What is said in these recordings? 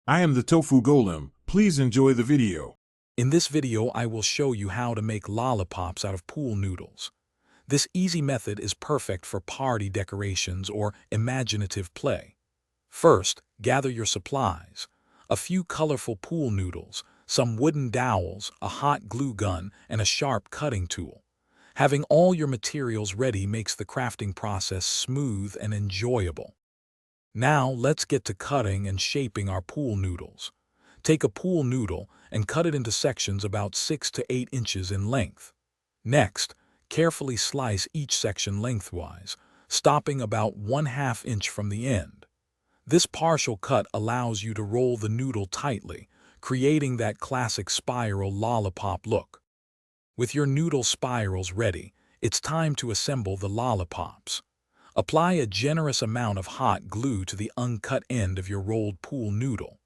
I am the Tofu Golem. Please enjoy the video. In this video, I will show you how to make lollipops out of pool noodles. This easy method is perfect for party decorations or imaginative play. First, gather your supplies. A few colorful pool noodles, some wooden dowels, a hot glue gun, and a sharp cutting tool. Having all your materials ready makes the crafting process smooth and enjoyable. Now, let's get to cutting and shaping our pool noodles. Take a pool noodle and cut it into sections about 6 to 8 inches in length. Next, carefully slice each section lengthwise, stopping about 1/2 inch from the end. This partial cut allows you to roll the noodle tightly, creating that classic spiral lollipop look. With your noodle spirals ready, it's time to assemble the lollipops. Apply a generous amount of hot glue to the uncut end of your rolled pool noodle.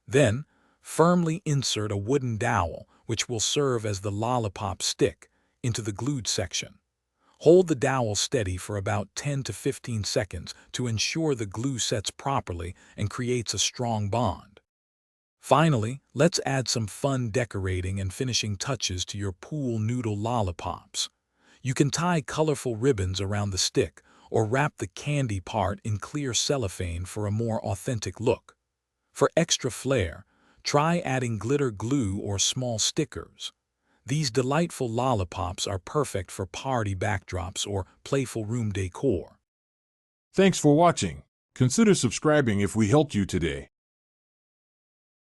Then, firmly insert a wooden dowel, which will serve as the lollipop stick, into the glued section. Hold the dowel steady for about 10 to 15 seconds to ensure the glue sets properly and creates a strong bond. Finally, let's add some fun decorating and finishing touches to your pool noodle lollipops. You can tie colorful ribbons around the stick or wrap the candy part in clear cellophane for a more authentic look. For extra flair, try adding glitter glue or small stickers. These delightful lollipops are perfect for party backdrops or playful room decor. Thanks for watching. Consider subscribing if we helped you today.